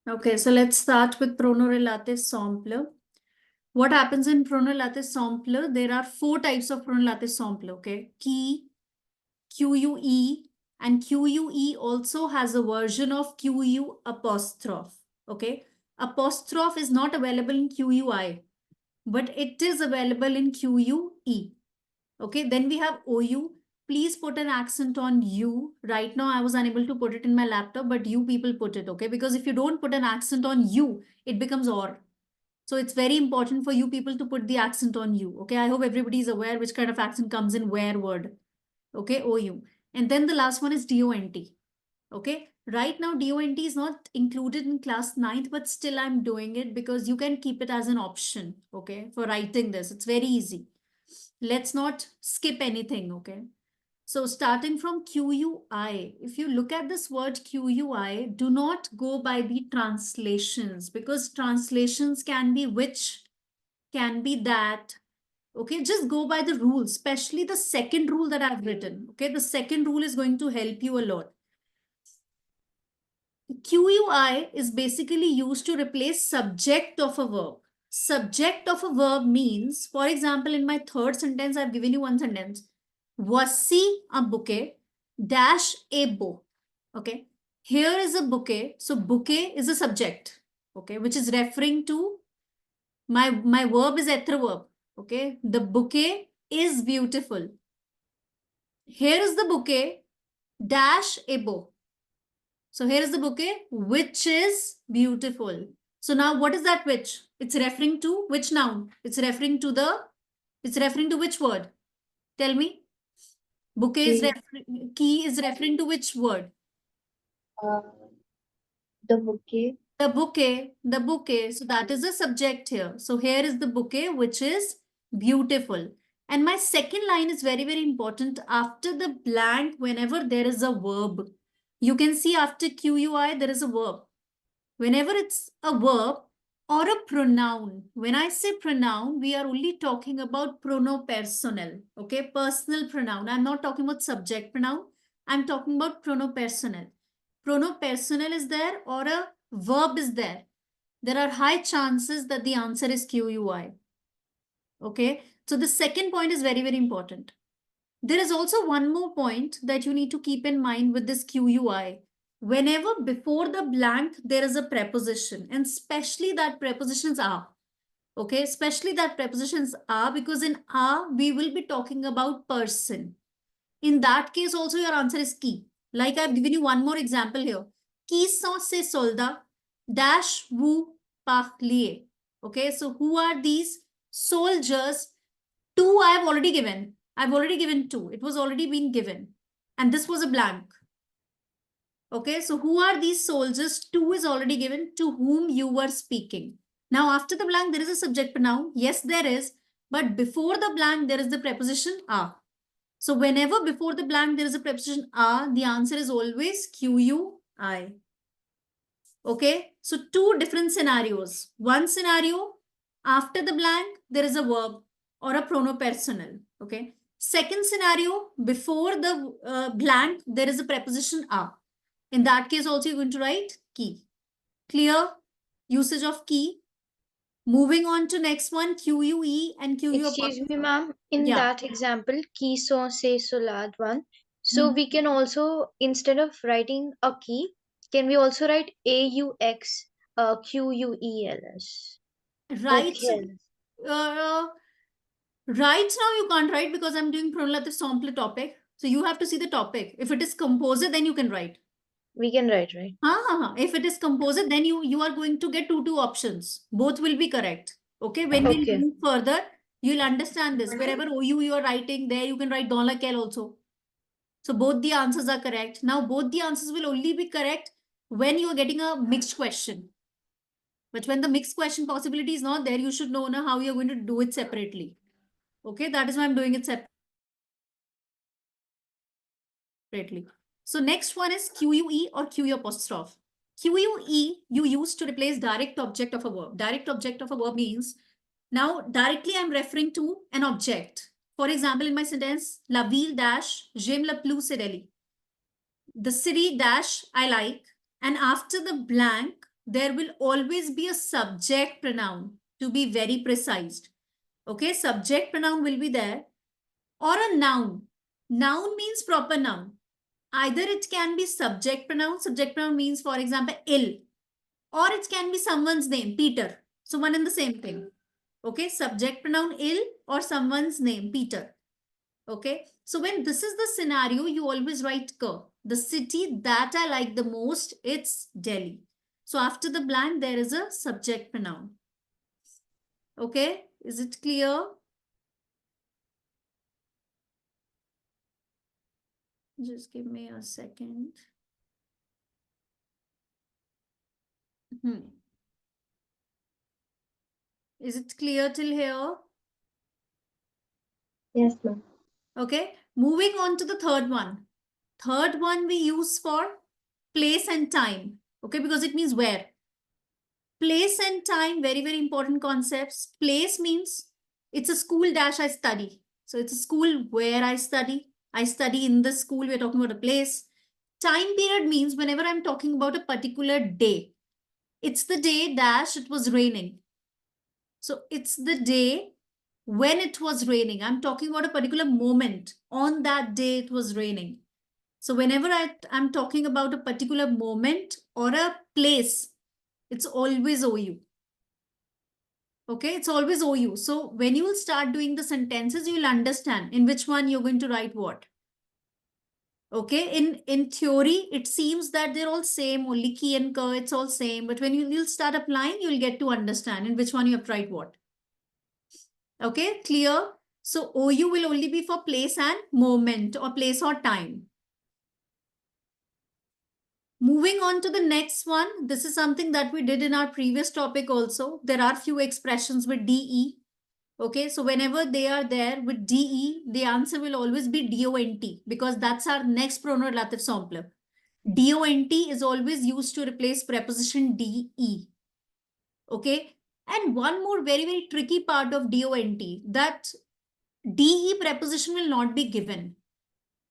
Okay, so let's start with pronorelative simple. What happens in pronorelative simple? There are 4 types of pronorelative simple, okay? Key, QUE, and QUE also has a version of QU apostrophe, okay? Apostrophe is not available in QUI, but it is available in QUE, okay? Then we have OU. Please put an accent on U. Right now, I was unable to put it in my laptop, but you people put it, okay? Because if you don't put an accent on U, it becomes OR. So it's very important for you people to put the accent on U, okay? I hope everybody is aware which kind of accent comes in where word, okay? OU. And then the last one is DONT, okay? Right now, DONT is not included in class 9th, but still I'm doing it because you can keep it as an option, okay? For writing this, it's very easy. Let's not skip anything, okay? So starting from QUI, if you look at this word QUI, do not go by the translations because translations can be which, can be that, okay? Just go by the rules, especially the second rule that I've written, okay? The second rule is going to help you a lot. QUI is basically used to replace subject of a verb. Subject of a verb means, for example, in my third sentence, I've given you one sentence. Wasi a bouquet dash a bow. Okay. Here is a bouquet. So bouquet is a subject. Okay. Which is referring to my verb is etra verb. Okay. The bouquet is beautiful. Here is the bouquet dash a bow. So here is the bouquet, which is beautiful. So now what is that which? It's referring to which noun? It's referring to which word? Tell me. Bouquet is key is referring to which word? Uh, the bouquet. The bouquet. So that is the subject here. So here is the bouquet, which is beautiful. And my second line is very, very important. After the blank, whenever there is a verb, you can see after QUI, there is a verb. Whenever it's a verb or a pronoun, when I say pronoun, we are only talking about pronopersonal, okay? Personal pronoun. I'm not talking about subject pronoun. I'm talking about pronopersonal. Pronopersonal is there or a verb is there. There are high chances that the answer is QUI, okay? So the second point is very, very important. There is also one more point that you need to keep in mind with this QUI. Whenever before the blank, there is a preposition, and especially that prepositions are. Okay, especially that prepositions are, because in are, we will be talking about person. In that case, also your answer is key. Like I've given you one more example here. Qui sont ces soldats dash vous parliez? Okay, so who are these soldiers? Two I have already given. I've already given two. It was already been given. And this was a blank. Okay, so who are these soldiers? Two is already given, to whom you were speaking. Now, after the blank, there is a subject pronoun. Yes, there is. But before the blank, there is the preposition a. So whenever before the blank, there is a preposition a, the answer is always QUI. Okay, so two different scenarios. One scenario, after the blank, there is a verb or a pronopersonal. Okay. Second scenario, before the blank, there is a preposition a. In that case, also you're going to write key. Clear? Usage of key. Moving on to next one, QUE and QU. Excuse me, ma'am. In Yeah. that example, qui sont ces soldats one. So Hmm. we can also, instead of writing a key, can we also write AUX QUELS? Right. So, uh, right now you can't write because I'm doing pronulative sample topic. So you have to see the topic. If it is composite, then you can write. We can write, right? If it is composite, then you are going to get two options. Both will be correct. Okay. When we Okay. move further, you'll understand this. Wherever OU you are writing, there you can write dans laquelle also. So both the answers are correct. Now both the answers will only be correct when you are getting a mixed question. But when the mixed question possibility is not there, you should know how you're going to do it separately. Okay, that is why I'm doing it separately. So next one is QUE or QU apostrophe. QUE you use to replace direct object of a verb. Direct object of a verb means now directly I'm referring to an object. For example, in my sentence, la ville dash j'aime le plus c'est Delhi. The city dash I like, and after the blank there will always be a subject pronoun, to be very precise. Okay, subject pronoun will be there, or a noun. Noun means proper noun. Either it can be subject pronoun. Subject pronoun means, for example, ill, or it can be someone's name, Peter. So one and the same thing. Okay, subject pronoun ill or someone's name, Peter. Okay, so when this is the scenario, you always write K. The city that I like the most, it's Delhi. So after the blank, there is a subject pronoun. Okay, is it clear? Just give me a second. Is it clear till here? Yes, ma'am. Okay, moving on to the third one. Third one we use for place and time. Okay, because it means where. Place and time, very, very important concepts. Place means it's a school dash I study. So it's a school where I study. I study in the school. We're talking about a place. Time period means whenever I'm talking about a particular day, it's the day dash it was raining. So it's the day when it was raining. I'm talking about a particular moment. On that day, it was raining. So whenever I'm talking about a particular moment or a place, it's always OU. Okay, it's always OU. So when you will start doing the sentences, you will understand in which one you're going to write what. Okay, in theory, it seems that they're all same, only key and ka, it's all same. But when you'll start applying, you'll get to understand in which one you have to write what. Okay, clear? So OU will only be for place and moment or place or time. Moving on to the next one. This is something that we did in our previous topic also. There are few expressions with DE. Okay, so whenever they are there with DE, the answer will always be DONT because that's our next pronoun relative sample. DONT is always used to replace preposition DE. Okay, and one more very, very tricky part of DONT, that DE preposition will not be given.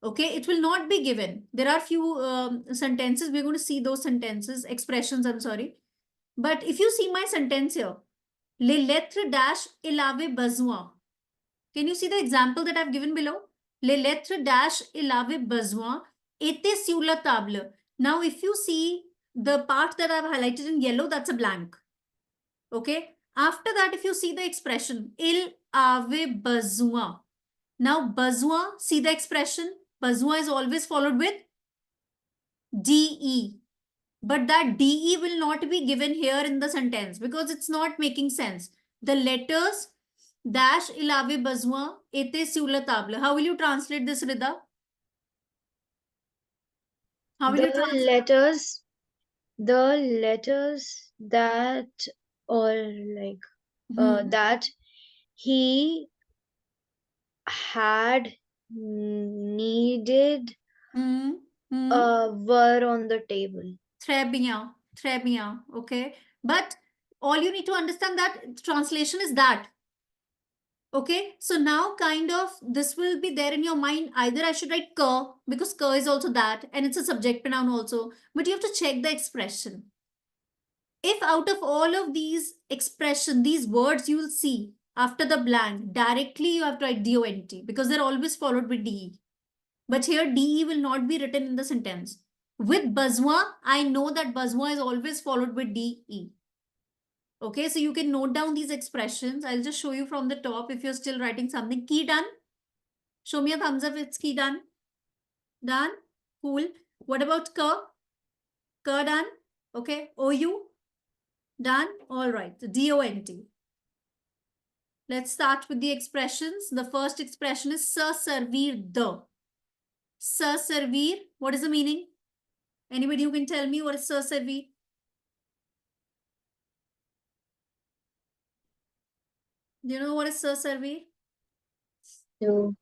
Okay, it will not be given. There are few sentences. We're going to see those sentences, expressions, I'm sorry. But if you see my sentence here, les lettres dash ilave besoin. Can you see the example that I've given below? Les lettres dash ilave besoin étaient sur la table. Now, if you see the part that I've highlighted in yellow, that's a blank. Okay. After that, if you see the expression, il avait besoin. Now, besoin, see the expression. Besoin is always followed with DE. But that DE will not be given here in the sentence because it's not making sense. The letters dash il avait besoin étaient sur la table. How will you translate this, Rida? How will you The translate? letters, the letters that, or like that he had needed Hmm. Hmm. were on the table. Très bien. Très bien. Okay. But all you need to understand that translation is that. Okay, so now kind of this will be there in your mind. Either I should write ka because ka is also that and it's a subject pronoun also, but you have to check the expression. If out of all of these expression, these words you will see after the blank, directly you have to write DONT because they're always followed with DE. But here DE will not be written in the sentence. With besoin, I know that besoin is always followed with DE. Okay, so you can note down these expressions. I'll just show you from the top if you're still writing something. Key done. Show me a thumbs up if it's key done. Done. Cool. What about ka? Ka done. Okay. OU. Done. All right. The DONT. Let's start with the expressions. The first expression is se servir de. Se servir. What is the meaning? Anybody who can tell me what is se servir? Do you know what is se servir? So,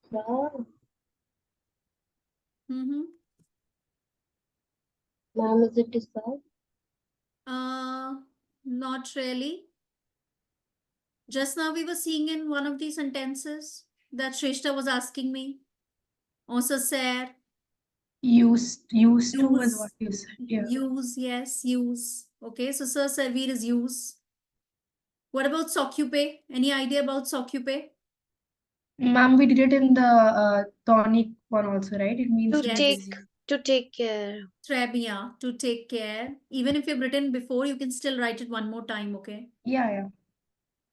Mm-hmm. ma'am, is it described? Not really. Just now we were seeing in one of these sentences that Shrishta was asking me. On se sert. Used to is what Use. you said. Yeah. Use, yes, use. Okay, so sir servir is use. What about s'occuper? Any idea about s'occuper? Ma'am, we did it in the tonic one also, right? It means To to be Yes. take busy. to take care. Très bien, to take care. Even if you've written before, you can still write it one more time, okay? Yeah, yeah.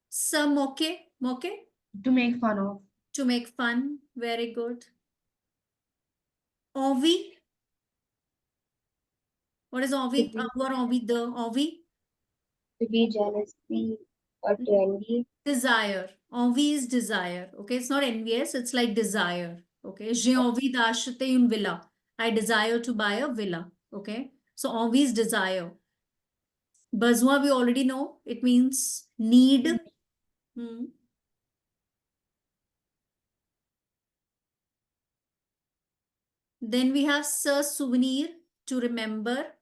Se moquer, moquer, To make fun of. to make fun. Very good. Envie. What is envie? Avoir envie de, envie? To be jealousy or to envy. Desire. Envie is desire. Okay, it's not envious, it's like desire. Okay, j'ai envie d'acheter une villa. I desire to buy a villa. Okay, so envie is desire. Besoin we already know. It means need. Hmm. Then we have se souvenir, to remember.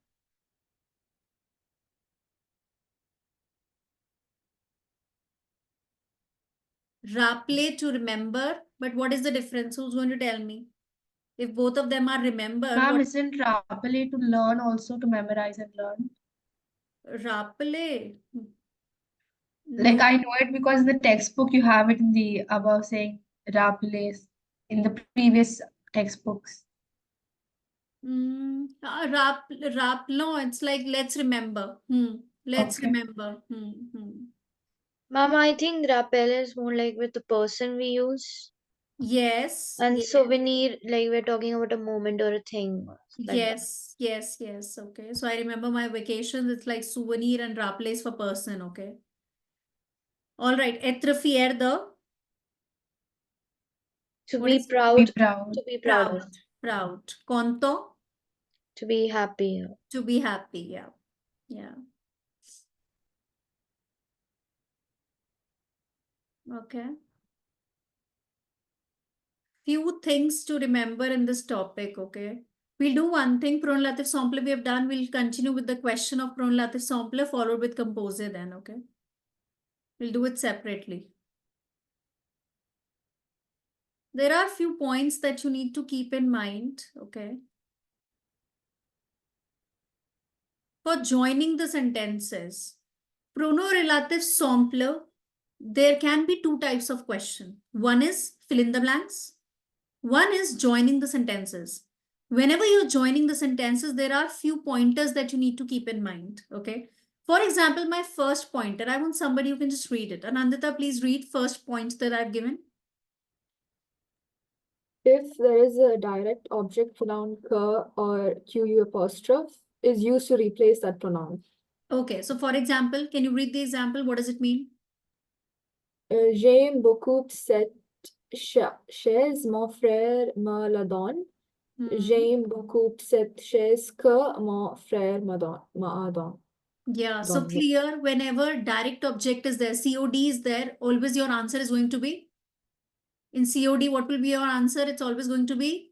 Rappeler, to remember. But what is the difference? Who's going to tell me? If both of them are remember, Ma'am, what isn't rappeler to learn also to memorize and learn? rappeler? Like No. I know it because in the textbook you have it in the above saying rappeler in the previous textbooks. Rappelons, it's like let's remember. Let's Okay. remember. Mama, I think rappel is more like with the person we use. Yes, And yes, souvenir, like we're talking about a moment or a thing like that. yes, yes, yes. Okay. So I remember my vacations, it's like souvenir and rappelés for person. Okay. All right. Être fier de, To what be is To be proud, proud. to be proud proud? of, Proud. Content, to be happy. to be happy. Yeah. Yeah. Okay. Few things to remember in this topic, okay? We'll do one thing, pronominative sample we have done. We'll continue with the question of pronominative sample followed with composer then, okay? We'll do it separately. There are few points that you need to keep in mind, okay? For joining the sentences, prono-relative sample, there can be two types of question. One is fill in the blanks. One is joining the sentences. Whenever you're joining the sentences, there are few pointers that you need to keep in mind. Okay. For example, my first pointer, I want somebody who can just read it. Anandita, please read first point that I've given. If there is a direct object pronoun que or qu apostrophe is used to replace that pronoun. Okay. So for example, can you read the example? What does it mean? J'aime beaucoup cette chaise, mon frère me la donne. J'aime beaucoup cette chaise que mon frère me donne. Yeah. So clear, whenever direct object is there, COD is there, always your answer is going to be in COD. What will be your answer? It's always going to be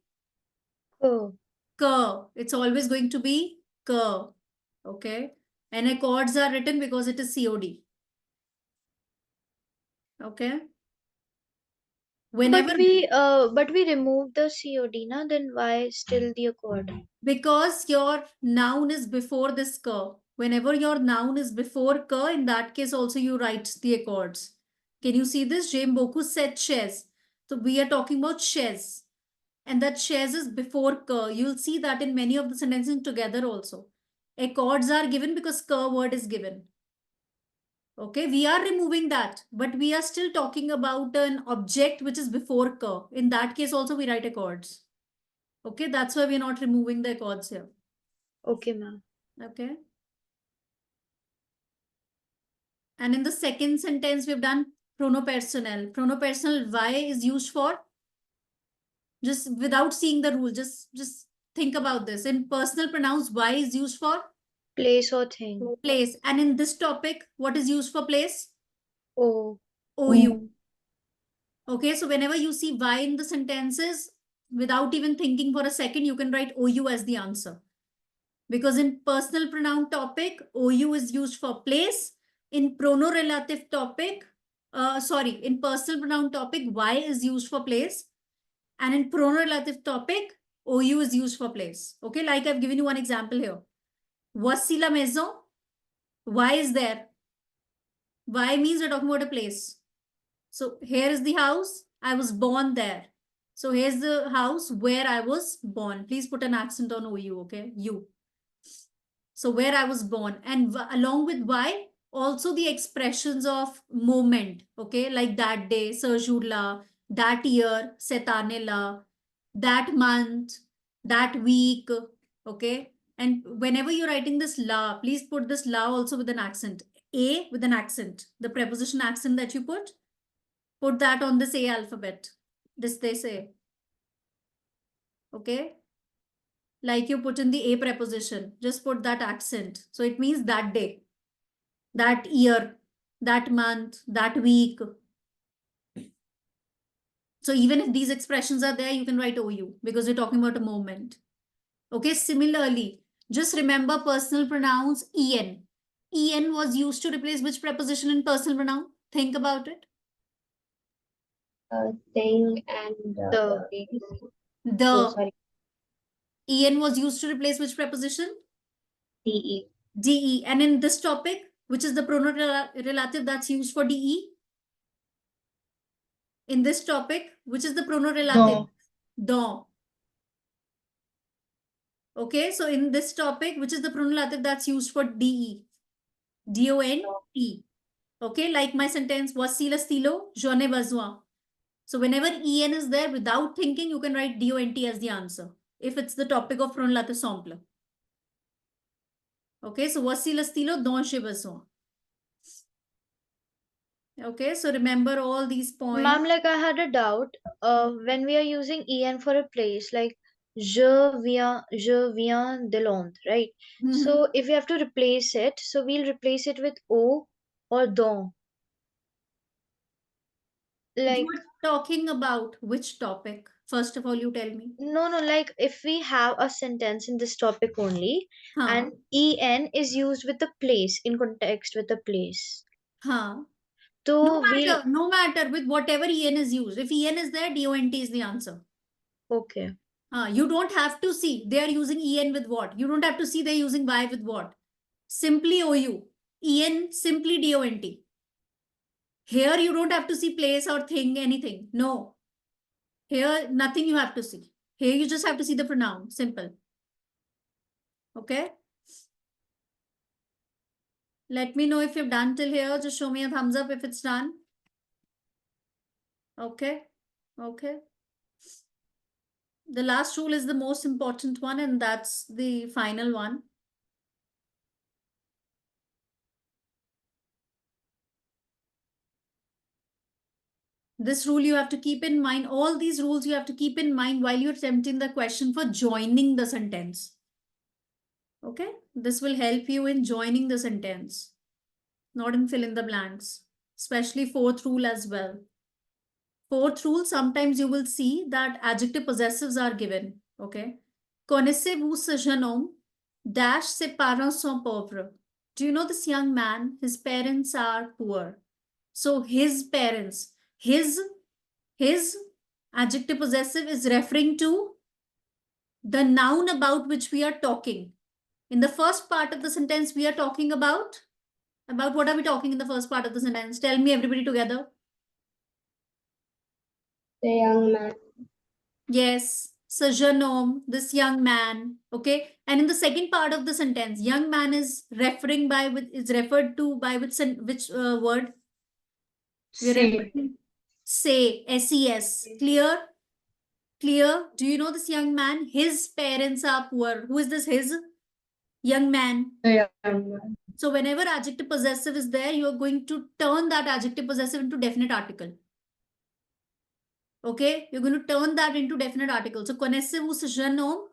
Oh, K. It's always going to be K. Okay. And accords are written because it is COD. Okay. Whenever, but we removed the COD, na, then why still the accord? because your noun is before this K. Whenever your noun is before K, in that case also you write the accords. Can you see this? James Boku said chaise. So we are talking about chaise. And that chaise is before K. You'll see that in many of the sentences together also. Accords are given because K word is given. Okay, we are removing that, but we are still talking about an object which is before K. In that case also we write accords. Okay, that's why we're not removing the accords here. Okay, ma'am. Okay. And in the second sentence, we've done pronopersonal. Pronopersonal Y is used for, just without seeing the rule, just think about this. In personal pronouns, Y is used for Place or thing. place. And in this topic, what is used for place? Oh, OU. Okay, so whenever you see Y in the sentences, without even thinking for a second, you can write OU as the answer. Because in personal pronoun topic, OU is used for place. In prono-relative topic, in personal pronoun topic, Y is used for place. And in prono-relative topic, OU is used for place. Okay, like I've given you one example here. Voici la maison. Why is there? Why means we're talking about a place. So here is the house. I was born there. So here's the house where I was born. Please put an accent on OU, okay? You. So where I was born. And along with why, also the expressions of moment, okay? Like that day, ce jour-là, that year, cette année-là, that month, that week, okay? And whenever you're writing this la, please put this la also with an accent. A with an accent. The preposition accent that you put that on this A alphabet. This they say. Okay? Like you put in the A preposition, just put that accent. So it means that day, that year, that month, that week. So even if these expressions are there, you can write OU because you're talking about a moment. Okay, similarly, just remember personal pronouns EN. EN was used to replace which preposition in personal pronoun? Think about it. Thing and The. The sorry, EN was used to replace which preposition? DE. DE. And in this topic, which is the pronoun relative that's used for DE? In this topic, which is the pronoun relative? Don. Okay, so in this topic, which is the pronoun relative that's used for DE? DONT. Okay, like my sentence, voici le stylo, j'en ai besoin. So whenever EN is there, without thinking, you can write DONT as the answer. If it's the topic of pronoun relative simple. Okay, so voici le stylo dont j'ai besoin. Okay, so remember all these points. Ma'am, like I had a doubt. When we are using en for a place, like je viens de Londres, right? So if we have to replace it, so we'll replace it with o or don. Like, you are talking about which topic? First of all, you tell me. no, like if we have a sentence in this topic only, Huh. and en is used with the place, in context with the place. Huh. So No matter with whatever EN is used. If EN is there, DONT is the answer. Okay. You don't have to see they are using EN with what. You don't have to see they're using Y with what. Simply OU. EN simply DONT. Here you don't have to see place or thing, anything. No. Here, nothing you have to see. Here you just have to see the pronoun. Simple. Okay. Let me know if you've done till here. Just show me a thumbs up if it's done. Okay. Okay. The last rule is the most important one, and that's the final one. This rule you have to keep in mind. All these rules you have to keep in mind while you're attempting the question for joining the sentence. Okay. This will help you in joining the sentence, not in fill in the blanks, especially fourth rule as well. Fourth rule, sometimes you will see that adjective possessives are given. Okay. Connaissez-vous ce jeune homme? Dash, ses parents sont pauvres. Do you know this young man? His parents are poor. So his parents, his adjective possessive is referring to the noun about which we are talking. In the first part of the sentence, we are talking about what are we talking in the first part of the sentence? Tell me everybody together. The young man. Yes, ce jeune homme, this young man. Okay, and in the second part of the sentence, young man is referring by is referred to by which word? Say. Say, SES. Clear? Clear? Do you know this young man? His parents are poor. Who is this his? Young man. The young man. So whenever adjective possessive is there, you are going to turn that adjective possessive into definite article. Okay, you're going to turn that into definite article. So connaissez-vous ce jeune homme?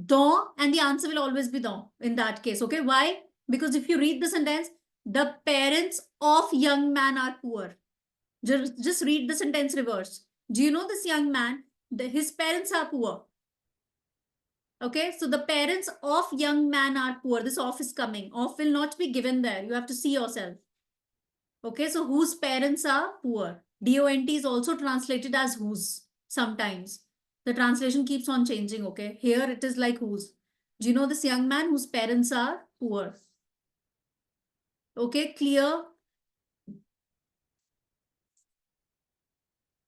Dont, and the answer will always be dont in that case. Okay, why? Because if you read the sentence, the parents of young man are poor. Just read the sentence reverse. Do you know this young man? His parents are poor. Okay, so the parents of young man are poor. This of is coming. Of will not be given there. You have to see yourself. Okay, so whose parents are poor. DONT is also translated as whose sometimes. The translation keeps on changing, okay? Here it is like whose. Do you know this young man whose parents are poor? Okay, clear?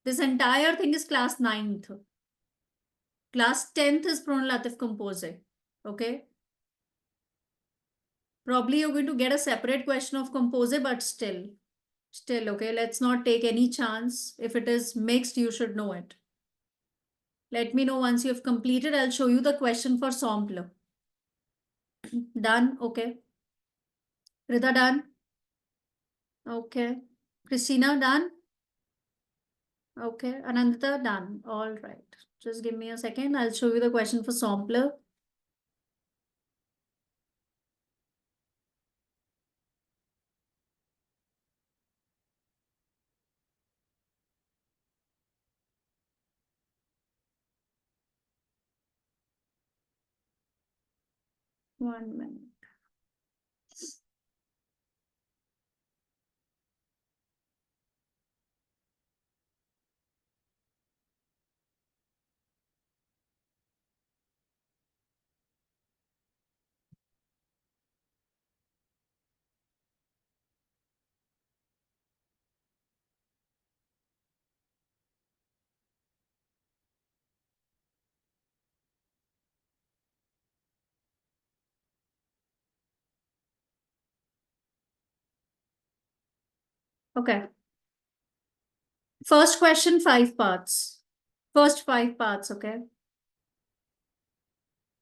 This entire thing is class 9th. Class 10th is pronominative composite. Okay? Probably you're going to get a separate question of composite, but still, okay? Let's not take any chance. If it is mixed, you should know it. Let me know once you have completed. I'll show you the question for sample. Done? Okay. Rita, done? Okay. Christina, done? Okay. Anandita, done. All right. Just give me a second. I'll show you the question for sampler. One minute. Okay. First question, 5 parts. First 5 parts, okay?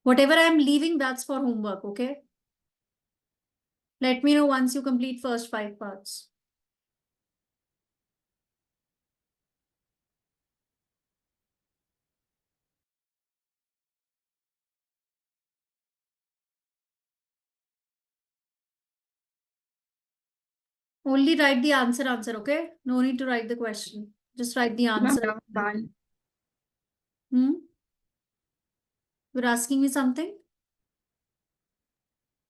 Whatever I'm leaving, that's for homework, okay? Let me know once you complete first 5 parts. Only write the answer, okay? No need to write the question. Just write the answer. Ma'am, Hmm? You're asking me something?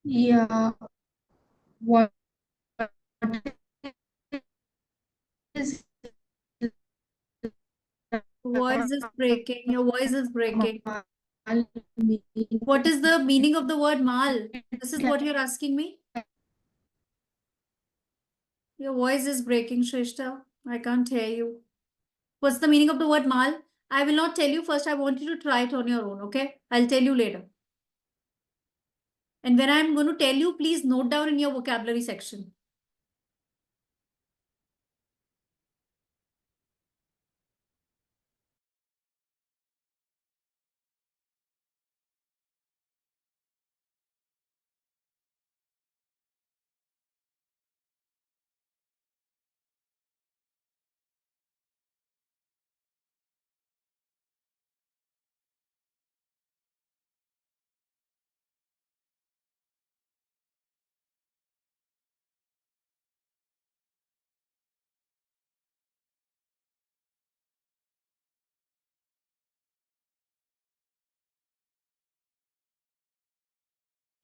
yeah. What is Voice is breaking. Your voice is breaking. mal mean? What is the meaning of the word mal? This is what you're asking me? Your voice is breaking, Shrishta. I can't hear you. What's the meaning of the word mal? I will not tell you first. I want you to try it on your own, okay? I'll tell you later. And when I'm going to tell you, please note down in your vocabulary section.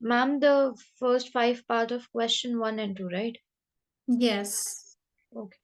Ma'am, the first 5 part of question 1 and 2, right? Yes. Okay.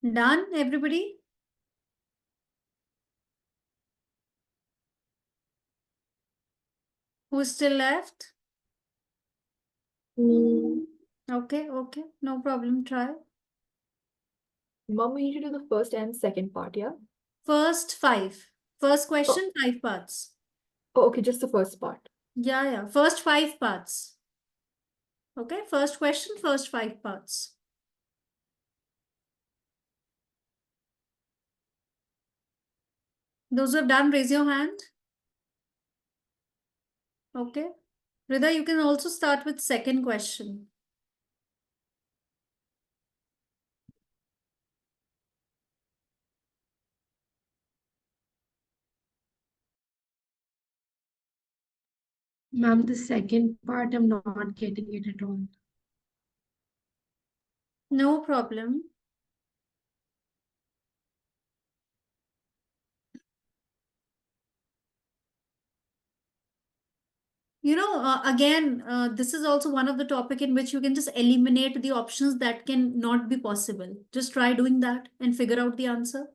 Done, everybody? Who's still left? Me. Okay, no problem. Try. Mom, we need to do the first and second part, yeah? First 5. First question, 5 parts. Oh, okay, just the first part. Yeah. First 5 parts. Okay, first question, first 5 parts. Those who have done, raise your hand. Okay. Rida, you can also start with second question. Ma'am, the second part, I'm not getting it at all. No problem. You know, again, this is also one of the topic in which you can just eliminate the options that can not be possible. Just try doing that and figure out the answer.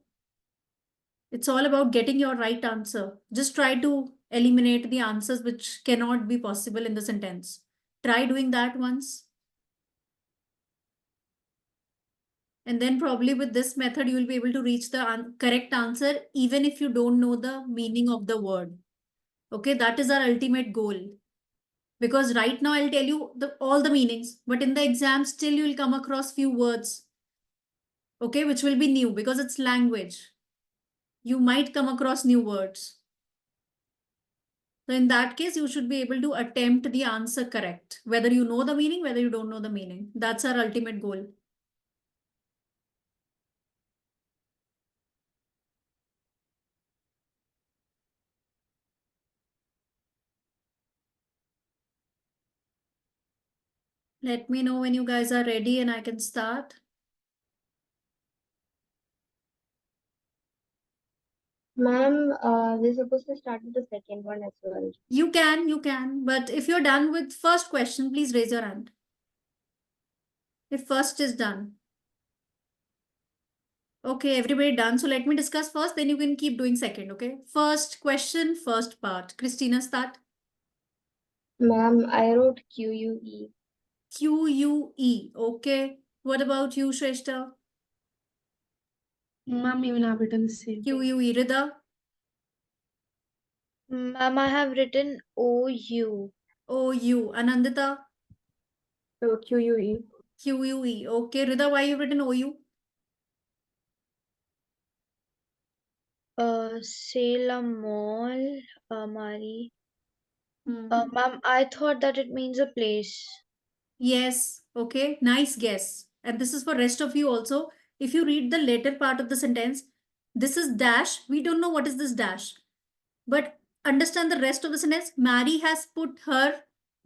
It's all about getting your right answer. Just try to eliminate the answers which cannot be possible in the sentence. Try doing that once. And then probably with this method, you will be able to reach the correct answer even if you don't know the meaning of the word. Okay, that is our ultimate goal. Because right now I'll tell you all the meanings, but in the exam still you will come across few words, okay, which will be new because it's language. You might come across new words. So in that case, you should be able to attempt the answer correct, whether you know the meaning, whether you don't know the meaning. That's our ultimate goal. Let me know when you guys are ready and I can start. Ma'am, we're supposed to start with the second one as well. You can. But if you're done with first question, please raise your hand. If first is done. Okay, everybody done. So let me discuss first, then you can keep doing second, okay? First question, first part. Christina, start. Ma'am, I wrote QUE. QUE, okay. What about you, Shrestha? Ma'am, even have written the same. QUE, Rida? Ma'am, I have written OU. OU, Anandita? So QUE. QUE, okay. Rida, why you written OU? C'est la mall, Mari. Hmm. Ma'am, I thought that it means a place. Yes, okay. Nice guess. And this is for rest of you also. If you read the later part of the sentence, this is dash. We don't know what is this dash. But understand the rest of the sentence. Mary has put her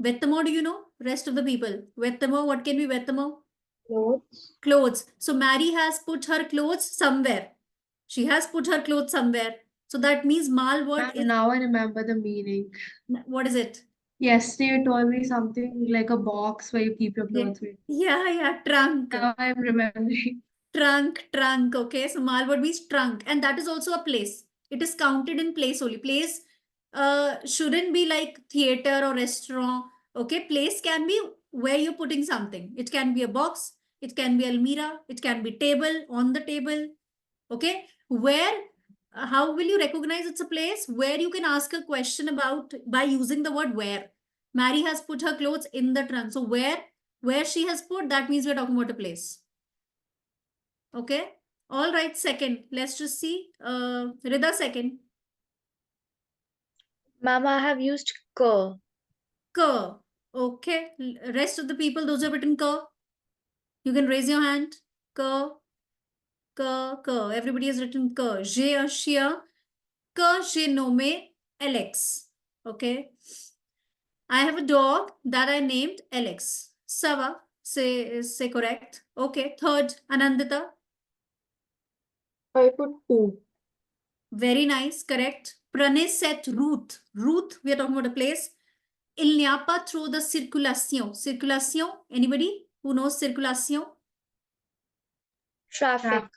Vettamo, do you know? Rest of the people. Vettamo, what can be Vettamo? Clothes. Clothes. So Mary has put her clothes somewhere. She has put her clothes somewhere. So that means mal what Ma'am, is, now I remember the meaning. what is it? Yesterday you told me something like a box where you keep your Okay. clothes with. Yeah, trunk. Now I'm remembering. Trunk. Okay, so mal word means trunk, and that is also a place. It is counted in place only. Place shouldn't be like theater or restaurant. Okay, place can be where you're putting something. It can be a box, it can be almirah, it can be table, on the table. Okay, where, how will you recognize it's a place? Where you can ask a question about by using the word where. Mary has put her clothes in the trunk. So where she has put, that means we're talking about a place. Okay. All right. Second, let's just see. Rida, second. Ma'am, I have used K. K. Okay. Rest of the people, those who have written K, you can raise your hand. K. Everybody has written K. J'ai un chien que j'ai nommé Alex. Okay. I have a dog that I named Alex. Sava, say correct. Okay. Third, Anandita. I put U. Very nice, correct. Prenez cette route. Route, we are talking about a place. Il n'y a pas trop de circulation. Circulation, anybody who knows circulation? Traffic.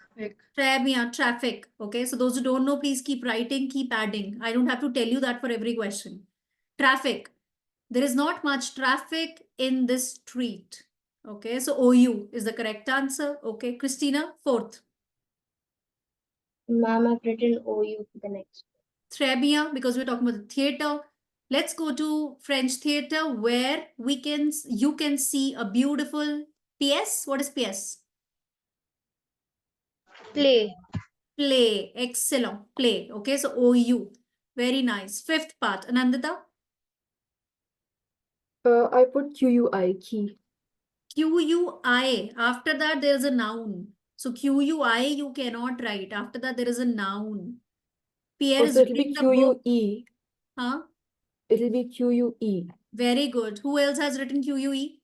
Traffic. Traffic. Okay, so those who don't know, please keep writing, keep adding. I don't have to tell you that for every question. Traffic. There is not much traffic in this street. Okay, so OU is the correct answer. Okay, Christina, fourth. Ma'am, I've written OU for the next. Très bien, because we're talking about the theater. Let's go to French theater where you can see a beautiful PS. What is PS? Play. Play. Excellent. Play. Okay, so OU. Very nice. Fifth part. Anandita? I put QUI, key. QUI. After that, there is a noun. So QUI you cannot write. After that, there is a noun. Pierre is Also, it'll be reading the book. QUE. Huh? It'll be QUE. Very good. Who else has written QUE?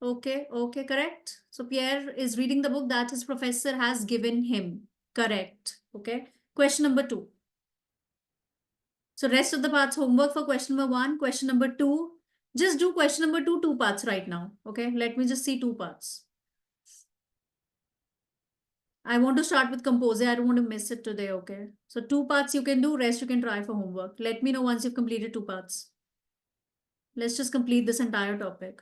Okay, okay, correct. So Pierre is reading the book that his professor has given him. Correct. Okay. Question number 2. So rest of the parts homework for question number 1. Question number 2. Just do question number 2, 2 parts right now. Okay. Let me just see 2 parts. I want to start with compose. I don't want to miss it today. Okay. So 2 parts you can do. Rest you can try for homework. Let me know once you've completed 2 parts. Let's just complete this entire topic.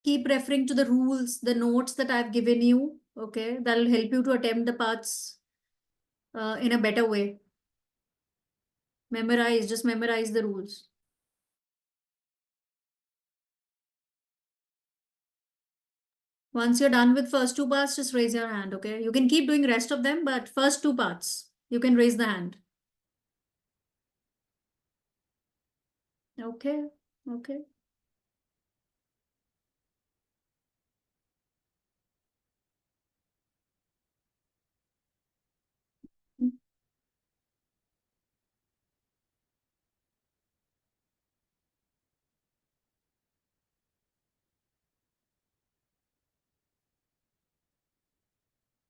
Keep referring to the rules, the notes that I've given you. Okay, that'll help you to attempt the parts in a better way. Just memorize the rules. Once you're done with first 2 parts, just raise your hand, okay? You can keep doing rest of them, but first 2 parts, you can raise the hand. Okay, okay.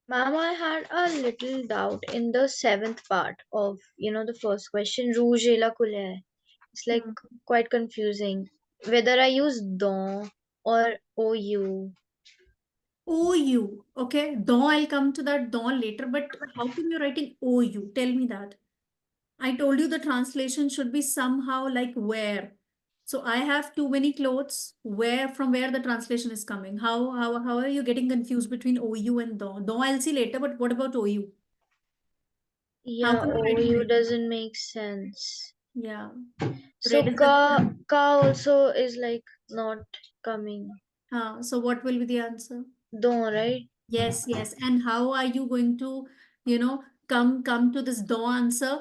Ma'am, I had a little doubt in the 7th part of, the first question, rouge et la couleur. It's like quite confusing. Whether I use don or OU. OU, okay? Don, I'll come to that don later, but how come you're writing OU? Tell me that. I told you the translation should be somehow like where. So I have too many clothes. From where the translation is coming? How are you getting confused between OU and don? Don I'll see later, but what about OU? How Yeah, come you're writing OU red? doesn't make sense. Yeah. Red So is the ka also is like not coming. so what will be the answer? Don, right? Yes, yes. And how are you going to, come to this do answer?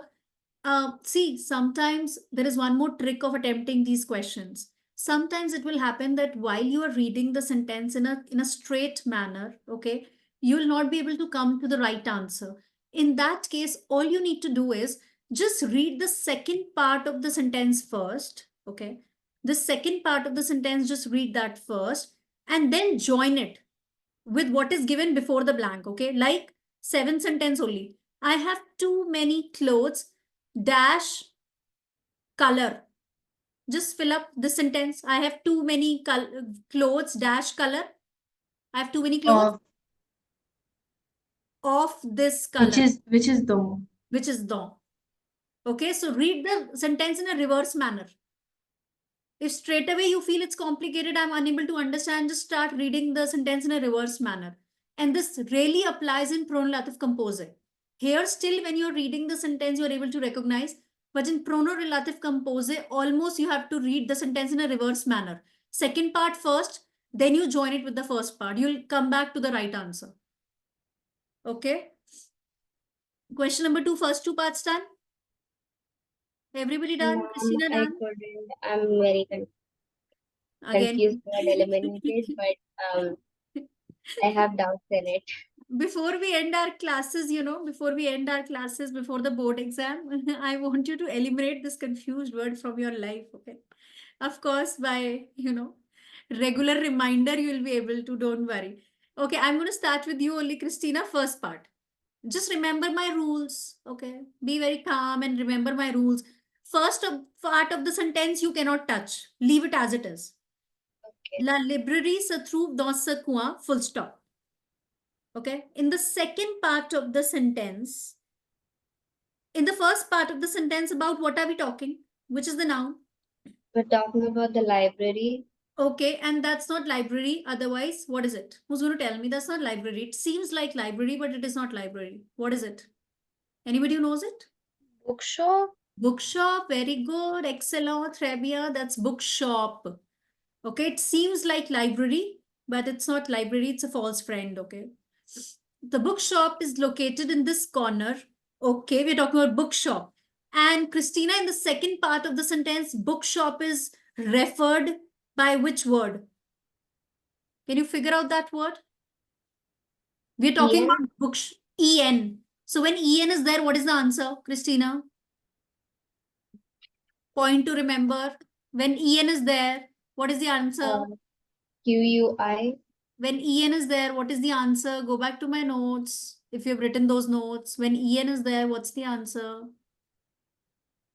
See, sometimes there is one more trick of attempting these questions. Sometimes it will happen that while you are reading the sentence in a straight manner, okay, you will not be able to come to the right answer. In that case, all you need to do is just read the second part of the sentence first, okay? The second part of the sentence, just read that first and then join it with what is given before the blank, okay? Like 7th sentence only. I have too many clothes, dash, color. Just fill up the sentence. I have too many clothes, dash, color. I have too many clothes of this color. Which is though. Which is the. Okay, so read the sentence in a reverse manner. If straight away you feel it's complicated, I'm unable to understand, just start reading the sentence in a reverse manner. And this really applies in pronominative compose. Here still when you're reading the sentence, you're able to recognize. But in prono-relative compose, almost you have to read the sentence in a reverse manner. Second part first, then you join it with the first part. You'll come back to the right answer. Okay. Question number 2, first 2 parts done. Everybody done? Ma'am, Christina I done? couldn't. I'm very Again. confused word eliminated, but I have doubts in it. Before we end our classes, before the board exam, I want you to eliminate this confused word from your life, okay? Of course, by, regular reminder, you will be able to, don't worry. Okay, I'm going to start with you only, Christina, first part. Just remember my rules. Okay. Be very calm and remember my rules. Part of the sentence you cannot touch. Leave it as it is. Okay. La librairie se trouve dans ce coin, full stop. Okay. In the second part of the sentence, in the first part of the sentence, about what are we talking? Which is the noun? We're talking about the library. Okay, and that's not library. Otherwise, what is it? Who's going to tell me? That's not library. It seems like library, but it is not library. What is it? Anybody who knows it? Bookshop. Bookshop. Very good. Excellent. Très bien. That's bookshop. Okay, it seems like library, but it's not library. It's a false friend. Okay. The bookshop is located in this corner. Okay, we're talking about bookshop. And Christina, in the second part of the sentence, bookshop is referred by which word? Can you figure out that word? We're talking En. about books. En. So when En is there, what is the answer, Christina? Point to remember. When En is there, what is the answer? QUI. When En is there, what is the answer? Go back to my notes. If you've written those notes, when En is there, what's the answer?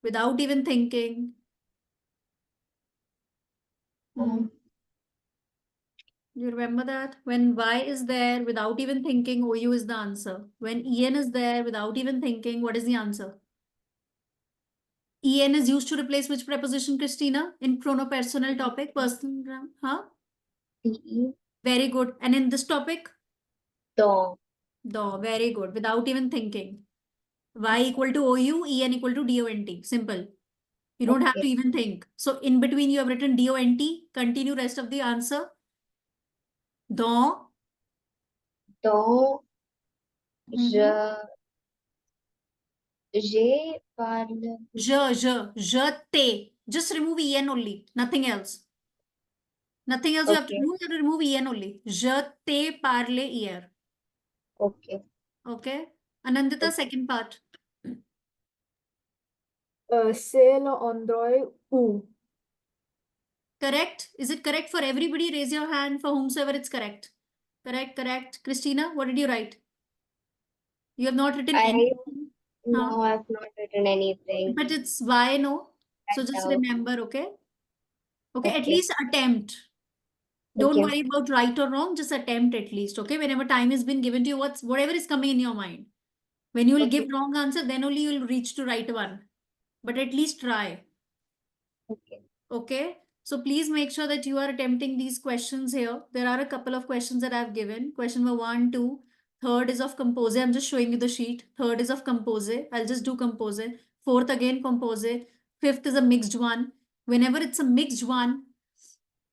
Without even thinking. You remember that? When Y is there, without even thinking, OU is the answer. When En is there, without even thinking, what is the answer? En is used to replace which preposition, Christina? In pronopersonal topic, personal grammar. Huh? PE. Very good. And in this topic? Dog. Do. Very good. Without even thinking. Y equal to OU, En equal to DONT. Simple. You don't have to Okay. even think. So in between you have written DONT. Continue rest of the answer. Do. Dog. Mhm. Je parle. Je, te. Just remove En only. Nothing else. Nothing else you have to Okay. do. You have to remove En only. Je te parle hier. Okay. Okay. Anandita, Okay. second part. C'est l'endroit où. Correct? Is it correct for everybody? Raise your hand for whomsoever it's correct. Correct, correct. Christina, what did you write? You have not written I anything. Huh? No, I've not written anything. But it's why no. So just Out. remember, okay? Okay, at Okay. least attempt. Don't Okay. worry about right or wrong, just attempt at least, okay? Whenever time has been given to you, whatever is coming in your mind. When you will Okay. give wrong answer, then only you will reach to right one. But at least try. Okay. Okay. So please make sure that you are attempting these questions here. There are a couple of questions that I've given. Question number 1, 2. Third is of compose. I'm just showing you the sheet. Third is of compose. I'll just do compose. Fourth again compose. Fifth is a mixed one. Whenever it's a mixed one,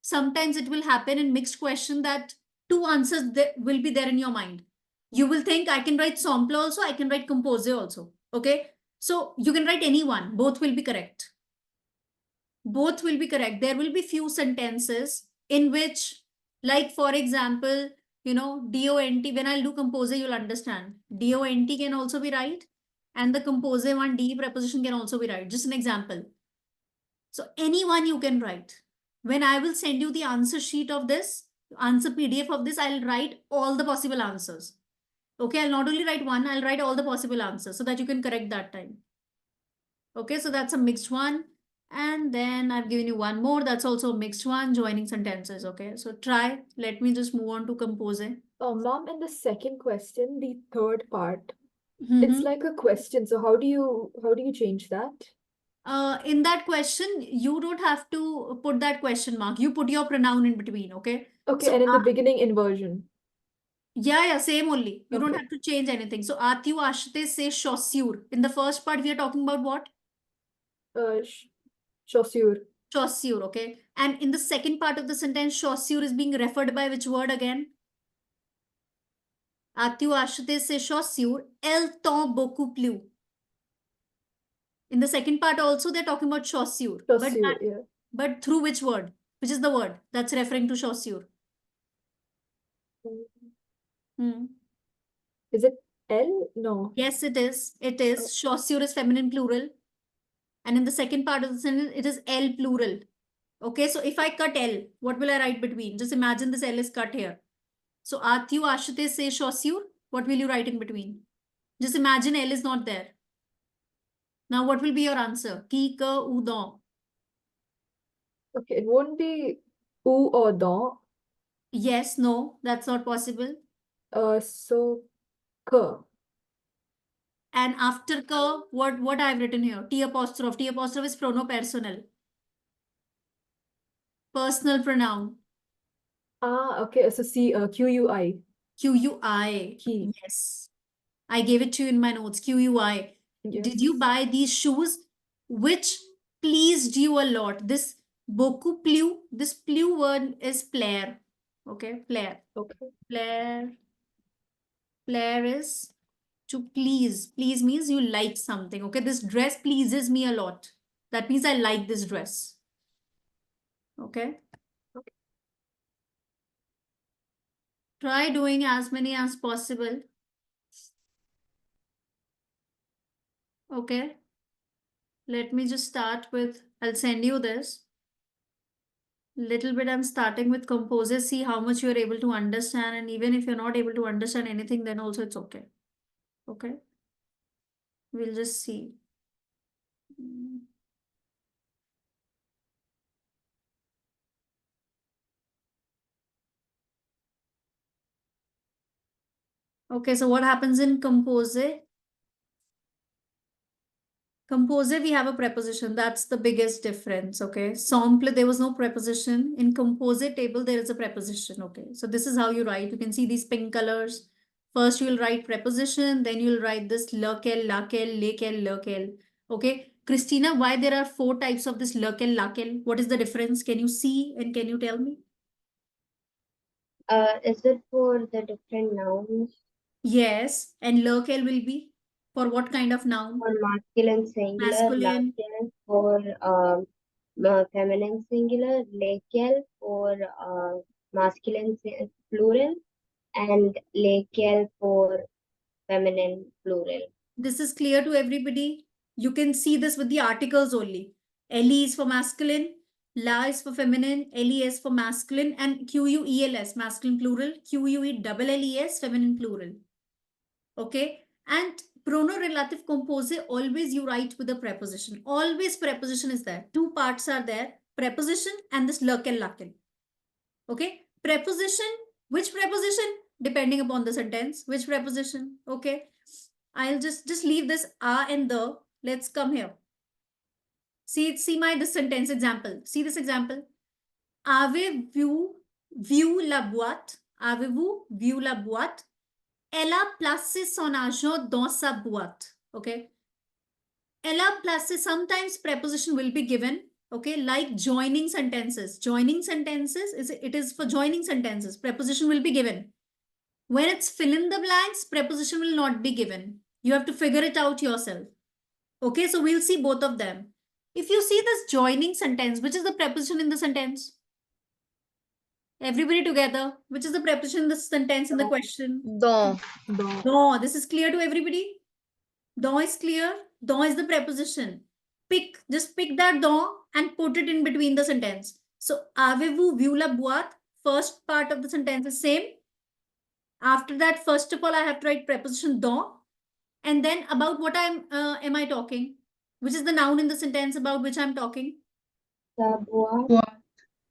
sometimes it will happen in mixed question that two answers will be there in your mind. You will think I can write sample also, I can write compose also. Okay. So you can write any one. Both will be correct. Both will be correct. There will be few sentences in which, like for example, DONT, when I'll do compose, you'll understand. DONT can also be right. And the compose one, D preposition can also be right. Just an example. So anyone you can write. When I will send you the answer sheet of this, answer PDF of this, I'll write all the possible answers. Okay, I'll not only write one, I'll write all the possible answers so that you can correct that time. Okay, so that's a mixed one. And then I've given you one more. That's also a mixed one, joining sentences. Okay, so try. Let me just move on to compose. Mom, in the second question, the third part, Mm-hmm. it's like a question. So how do you change that? In that question, you don't have to put that question mark. You put your pronoun in between. Okay. Okay, So and in the beginning inversion. yeah, same only. You don't Okay. have to change anything. So Atyu Ashite say chaussure. In the first part, we are talking about what? Chaussure. Chaussure, okay. And in the second part of the sentence, chaussure is being referred by which word again? Atyu Ashite say chaussure. Elle t'ont beaucoup plu. In the second part also, they're talking about chaussure. Chaussure, yeah. But through which word? Which is the word that's referring to chaussure? Hmm. Is it L? No. Yes, it is. It is. Chaussure is feminine plural. And in the second part of the sentence, it is L plural. Okay, so if I cut L, what will I write between? Just imagine this L is cut here. So Atyu Ashite say chaussure. What will you write in between? Just imagine L is not there. Now, what will be your answer? Ki, ka, u, don. Okay, it won't be u or don. Yes, no, that's not possible. So k. And after ka, what I've written here? T apostrophe. T apostrophe is prono personal. Personal pronoun. Okay. So QUI. QUI. Key. Yes. I gave it to you in my notes. QUI. Did you Yes. buy these shoes? Which pleased you a lot? This beaucoup plu. This plu word is plaire. Okay, plaire. Okay. Plaire. Plaire is to please. Please means you like something. Okay, this dress pleases me a lot. That means I like this dress. Okay. Okay. Try doing as many as possible. Okay. Let me just start with, I'll send you this. Little bit I'm starting with composers, see how much you're able to understand, and even if you're not able to understand anything, then also it's okay. Okay. We'll just see. Okay, so what happens in composer? Composer, we have a preposition. That's the biggest difference. Okay. Sample, there was no preposition. In composer table, there is a preposition. Okay. So this is how you write. You can see these pink colors. First, you will write preposition. Then you'll write this lakel, lakel, lekel, lakel. Okay. Christina, why there are 4 types of this lakel, lakel? What is the difference? Can you see and can you tell me? Is it for the different nouns? Yes. And lakel will be for what kind of noun? For masculine singular, Masculine. lakel for feminine singular, lakel for masculine plural, and lakel for feminine plural. This is clear to everybody. You can see this with the articles only. LE is for masculine, La is for feminine, LES for masculine, and QUELS, masculine plural, QUE feminine plural. Okay. And prono relative composite, always you write with a preposition. Always preposition is there. 2 parts are there. Preposition and this lakel lakel. Okay. Preposition. Which preposition? Depending upon the sentence. Which preposition? Okay. I'll just leave this and the. Let's come here. See this sentence example. See this example. Avez-vous vu la boîte? Avez-vous vu la boîte? Elle a placé son argent dans sa boîte. Okay. Elle a placé, sometimes preposition will be given. Okay, like joining sentences. Joining sentences, it is for joining sentences. Preposition will be given. When it's fill in the blanks, preposition will not be given. You have to figure it out yourself. Okay, so we'll see both of them. If you see this joining sentence, which is the preposition in the sentence? Everybody together. Which is the preposition in the sentence in the question? Don. Don. No, this is clear to everybody? Don is clear. Don is the preposition. Just pick that don and put it in between the sentence. So, avez-vous vu la boîte? First part of the sentence is same. After that, first of all, I have to write preposition don. And then about what am I talking? Which is the noun in the sentence about which I'm talking? The boîte. Boîte.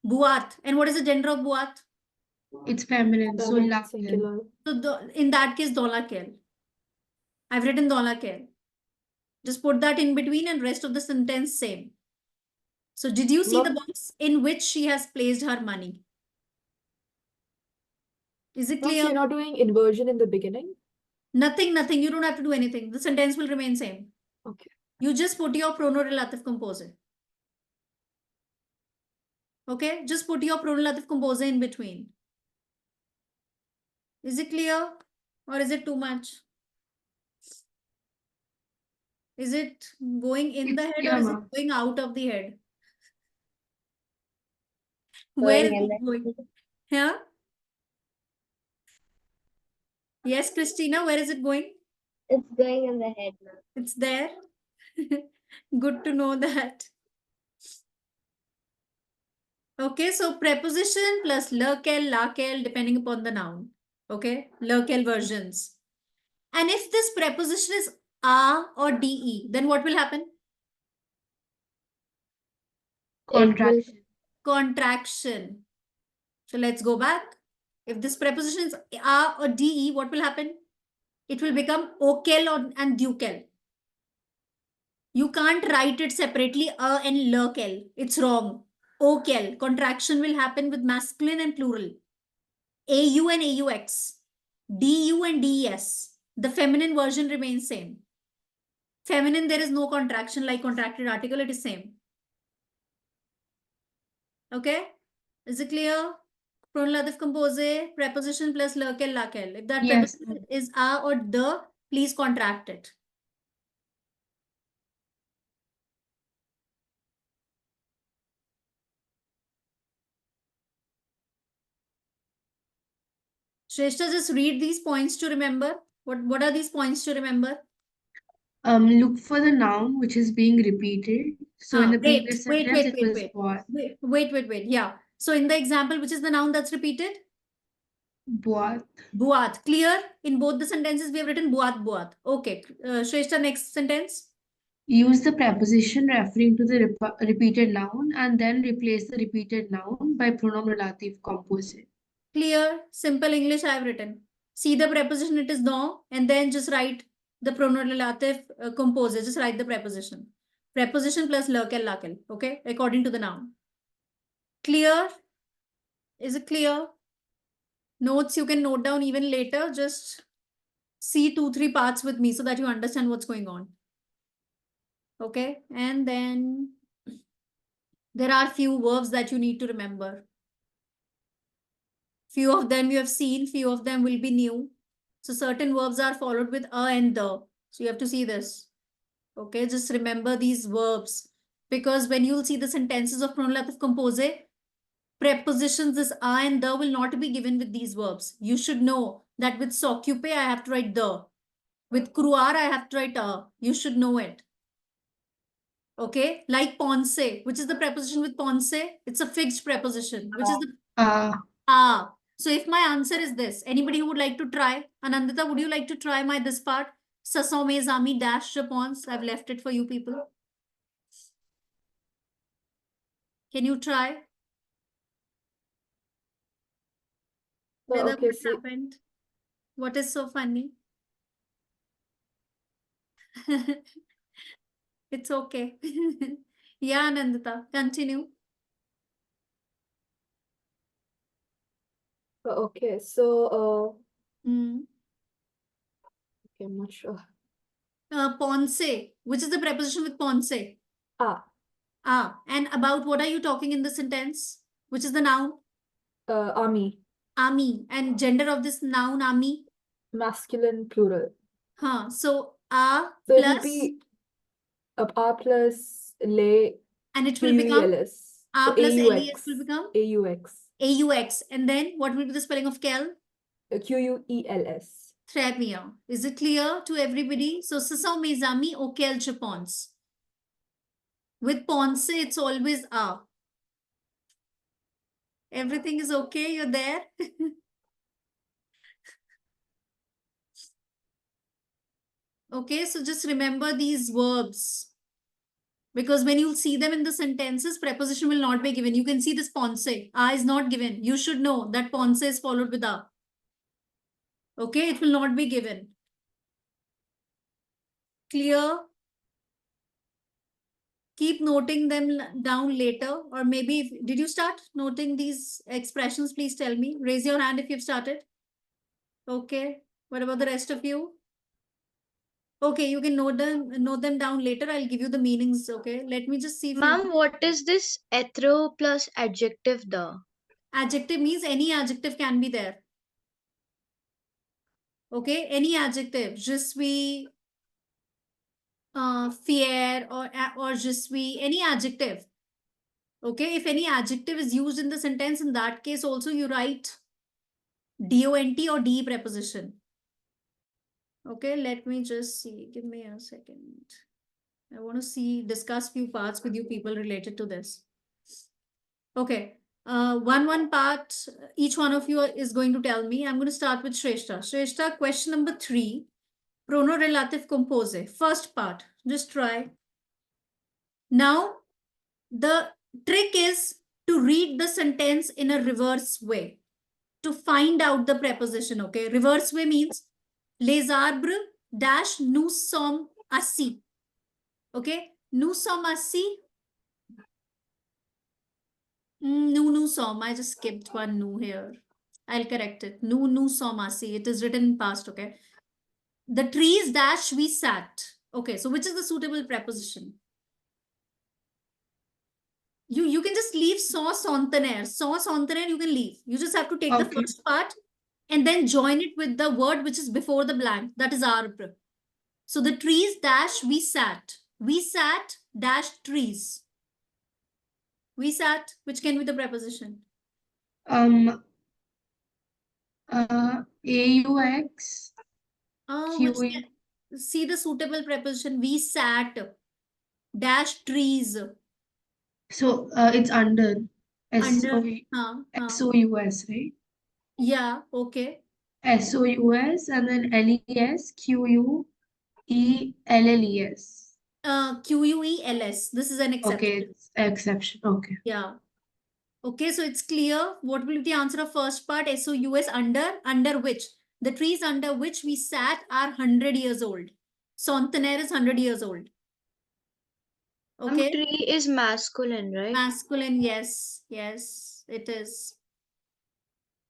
Boîte. And what is the gender of boîte? It's feminine, so Feminine lakel. singular. So in that case, dans laquelle. I've written dans laquelle. Just put that in between and rest of the sentence same. So did you see the box in which she has placed her money? Is it No, so clear? you're not doing inversion in the beginning? Nothing. You don't have to do anything. The sentence will remain same. Okay. You just put your prono relative composer. Okay, just put your prono relative composer in between. Is it clear or is it too much? Is it going in the head or is it going out of the head? Where is it going? Here? Yes, Christina, where is it going? It's going in the head now. It's there. Good to know that. Okay, so preposition plus lakel, lakel, depending upon the noun. Okay, lakel versions. And if this preposition is a or de, then what will happen? Contraction. Contraction. So let's go back. If this preposition is a or de, what will happen? It will become okel and dukel. You can't write it separately, a and lkel. It's wrong. Okel. Contraction will happen with masculine and plural. AU and AUX. DU and DES. The feminine version remains same. Feminine, there is no contraction like contracted article. It is same. Okay? Is it clear? Pronominative compose, preposition plus lkel, lakel. If that Yes. preposition is a or the, please contract it. Shrestha, just read these points to remember. What are these points to remember? Look for the noun which is being repeated. So in the previous sentence, it was boat. Wait. Yeah. So in the example, which is the noun that's repeated? Boat. Buat. Clear? In both the sentences, we have written buat. Okay. Shrestha, next sentence. Use the preposition referring to the repeated noun and then replace the repeated noun by pronoun relative composite. Clear? Simple English I have written. See the preposition, it is no, and then just write the pronoun relative composite. Just write the preposition. Preposition plus lakel, lakel. Okay? According to the noun. Clear? Is it clear? Notes you can note down even later. Just see 2-3 parts with me so that you understand what's going on. Okay? And then there are few verbs that you need to remember. Few of them you have seen, few of them will be new. So certain verbs are followed with a and the. So you have to see this. Okay, just remember these verbs. Because when you'll see the sentences of pronominative compose, prepositions this a and the will not be given with these verbs. You should know that with s'occupe, I have to write the. With cruar, I have to write a. You should know it. Okay, like ponce, which is the preposition with ponce. It's a fixed preposition, which is the ah. So if my answer is this, anybody who would like to try? Anandita, would you like to try my this part? Sasome zami dash japons. I've left it for you people. Can you try? Nida, Okay, what see, happened? What is so funny? It's okay. Yeah, Nandita, continue. okay, so Hmm. okay, I'm not sure. Ponce, which is the preposition with ponce? Ah, And about what are you talking in the sentence? Which is the noun? army, Army. And gender of this noun, army? masculine plural. So So it'll plus, be a plus le and it will become QUELS. a So plus les AUX. will become AUX. AUX. And then what will be the spelling of kel? QUELS. Très bien. Is it clear to everybody? So, ce sont mes amis auxquels je pense. With pense, it's always a. Everything is okay? You're there? Okay, so just remember these verbs. Because when you see them in the sentences, preposition will not be given. You can see this ponce. A is not given. You should know that ponce is followed with a. Okay, it will not be given. Clear? Keep noting them down later. Or maybe, did you start noting these expressions? Please tell me. Raise your hand if you've started. Okay. What about the rest of you? Okay, you can note them down later. I'll give you the meanings. Okay. Let me just see if Ma'am, what is this ethro plus adjective the? adjective means any adjective can be there. Okay, any adjective. Je suis, fier, or je suis, any adjective. Okay, if any adjective is used in the sentence, in that case also you write DONT or D preposition. Okay, let me just see. Give me a second. I want to discuss few parts with you people related to this. Okay, one part, each one of you is going to tell me. I'm going to start with Shrestha. Shrestha, question number 3. Prono relative compose. First part. Just try. Now, the trick is to read the sentence in a reverse way to find out the preposition. Okay. Reverse way means les arbres dash nous sommes assis. Okay. Nous sommes assis. Nous sommes. I just skipped one nous here. I'll correct it. Nous sommes assis. It is written in past. Okay. The trees dash we sat. Okay. So which is the suitable preposition? You can just leave sans centenaire. Sans centenaire you can leave. You just have to take the Okay. first part and then join it with the word which is before the blank. That is arbre. So the trees dash we sat. We sat dash trees. We sat, which can be the preposition? AUX, Which can, see the suitable preposition. We sat dash trees. So it's under Under. SOUS, right? Yeah, okay. SOUS and then LES QUELLES. QUELS. This is an exception. Okay, it's exception. Okay. Yeah. Okay, so it's clear. What will be the answer of first part? SOUS under which? The trees under which we sat are 100 years old. Centenaire is 100 years old. Okay. Tree is masculine, right? Masculine, yes. Yes, it is.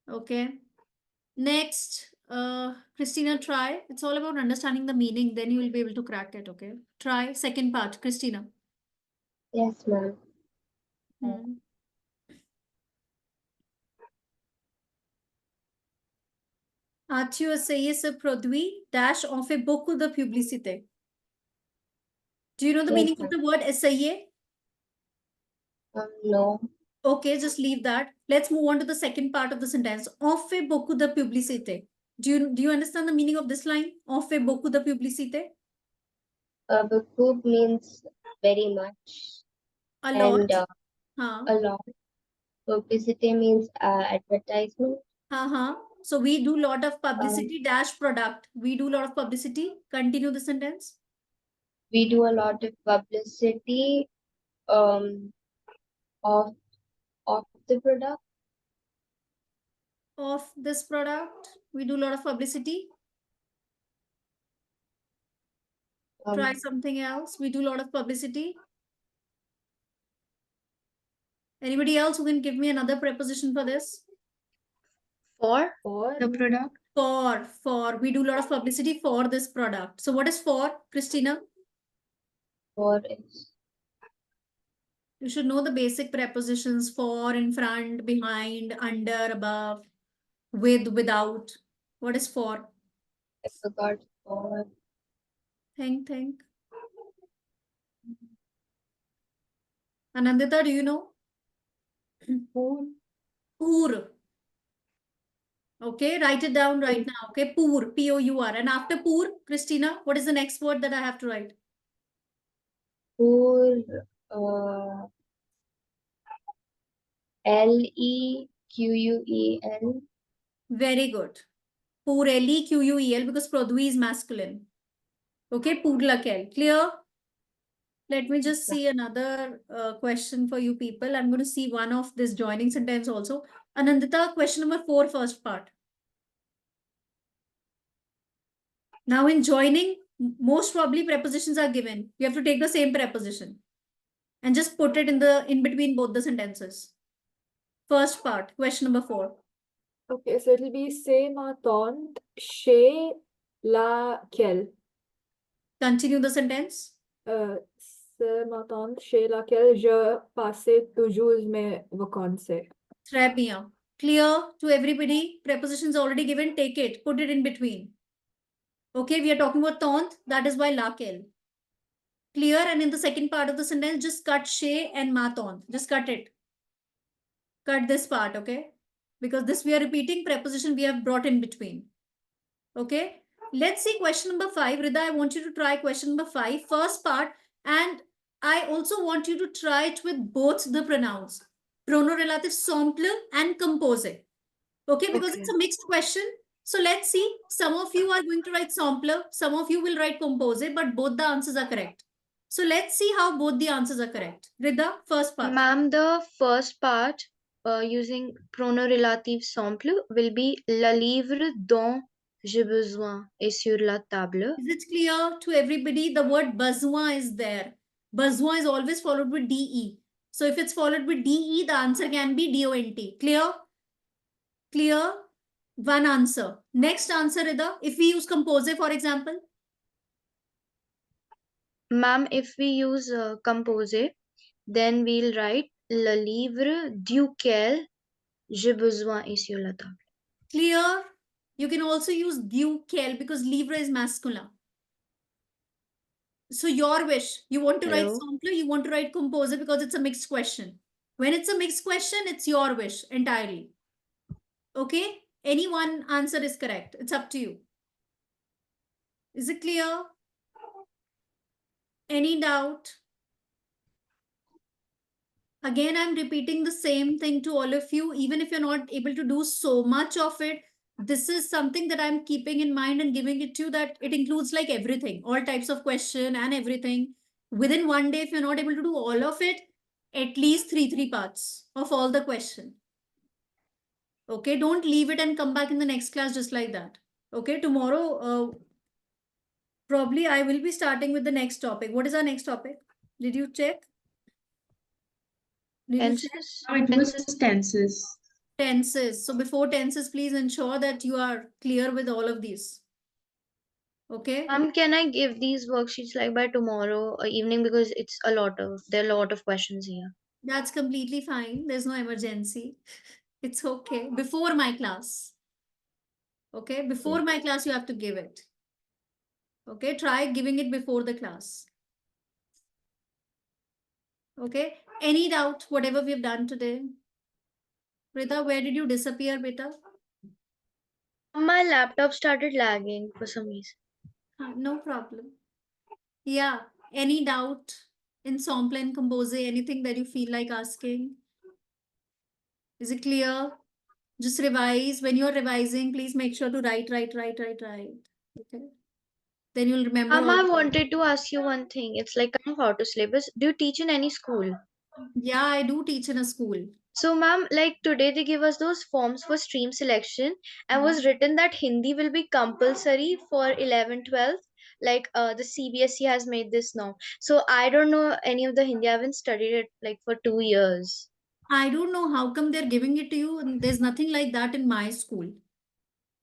Okay. Next, Christina, try. It's all about understanding the meaning. Then you will be able to crack it. Okay. Try second part, Christina. Yes, ma'am. As-tu essayé ce produit dash on fait beaucoup de publicité? Do you know the Yes, meaning of the word essayer? No. Okay, just leave that. Let's move on to the second part of the sentence. On fait beaucoup de publicité. Do you understand the meaning of this line? On fait beaucoup de publicité. Beaucoup means very much. A lot. And Huh. a lot. Publicity means advertisement. So we do lot of publicity dash product. We do lot of publicity. Continue the sentence. We do a lot of publicity of the product. Of this product. We do a lot of publicity. Try something else. We do a lot of publicity. Anybody else who can give me another preposition for this? For the product. For. We do a lot of publicity for this product. So what is for, Christina? For is. You should know the basic prepositions for, in front, behind, under, above, with, without. What is for? I forgot for. Think. Anandita, do you know? Pour. Okay, write it down right now. Okay, pour, P-O-U-R. And after pour, Christina, what is the next word that I have to write? Pour. L-E-Q-U-E-L. Very good. Pour, L-E-Q-U-E-L, because produit is masculine. Okay, pour laquelle. Clear? Let me just see another question for you people. I'm going to see one of this joining sentence also. Anandita, question number 4, first part. Now in joining, most probably prepositions are given. You have to take the same preposition and just put it in between both the sentences. First part, question number 4. Okay, so it'll be c'est ma tante chez laquelle. Continue the sentence. C'est ma tante chez laquelle je passais toujours mes vacances. Très bien. Clear to everybody. Prepositions already given. Take it. Put it in between. Okay, we are talking about tante. That is why laquelle. Clear? And in the second part of the sentence, just cut chez and ma tante. Just cut it. Cut this part, okay? Because this we are repeating preposition we have brought in between. Okay? Let's see question number 5. Rida, I want you to try question number 5. First part. And I also want you to try it with both the pronouns. Pronom relatif simple and composé. Okay? Because it's a mixed question. So let's see. Some of you are going to write sampler. Some of you will write compose, but both the answers are correct. So let's see how both the answers are correct. Rida, first part. Ma'am, the first part using pronom relatif simple will be le livre dont j'ai besoin est sur la table. Is it clear to everybody? The word besoin is there. Besoin is always followed with DE. So if it's followed with DE, the answer can be DONT. Clear? Clear? One answer. Next answer, Rida. If we use compose, for example. Ma'am, if we use compose, then we'll write le livre duquel j'ai besoin est sur la table. Clear? You can also use duquel because livre is masculine. So your wish. You want to write Hello? sampler, you want to write composer because it's a mixed question. When it's a mixed question, it's your wish entirely. Okay? Any one answer is correct. It's up to you. Is it clear? Any doubt? Again, I'm repeating the same thing to all of you, even if you're not able to do so much of it. This is something that I'm keeping in mind and giving it to you, that it includes like everything, all types of question and everything. Within one day, if you're not able to do all of it, at least three parts of all the question. Okay, don't leave it and come back in the next class just like that. Okay, tomorrow, probably I will be starting with the next topic. What is our next topic? Did you check? Did you check? Tenses? Now it was tenses. Tenses. So before tenses, please ensure that you are clear with all of these. Okay. Can I give these worksheets like by tomorrow evening, because there are a lot of questions here. That's completely fine. There's no emergency. It's okay. Before my class. Okay. Before my class, you have to give it. Okay. Try giving it before the class. Okay. Any doubt, whatever we've done today? Rita, where did you disappear, beta? My laptop started lagging for some reason. No problem. Yeah. Any doubt in sample and compose? Anything that you feel like asking? Is it clear? Just revise. When you're revising, please make sure to write. Okay. Then you'll remember all. I wanted to ask you one thing. It's like kind of out of syllabus. Do you teach in any school? Yeah, I do teach in a school. So, ma'am, like today they give us those forms for stream selection and was written that Hindi will be compulsory for 11, 12. Like the CBSE has made this now. So I don't know any of the Hindi. I haven't studied it like for 2 years. I don't know how come they're giving it to you, and there's nothing like that in my school.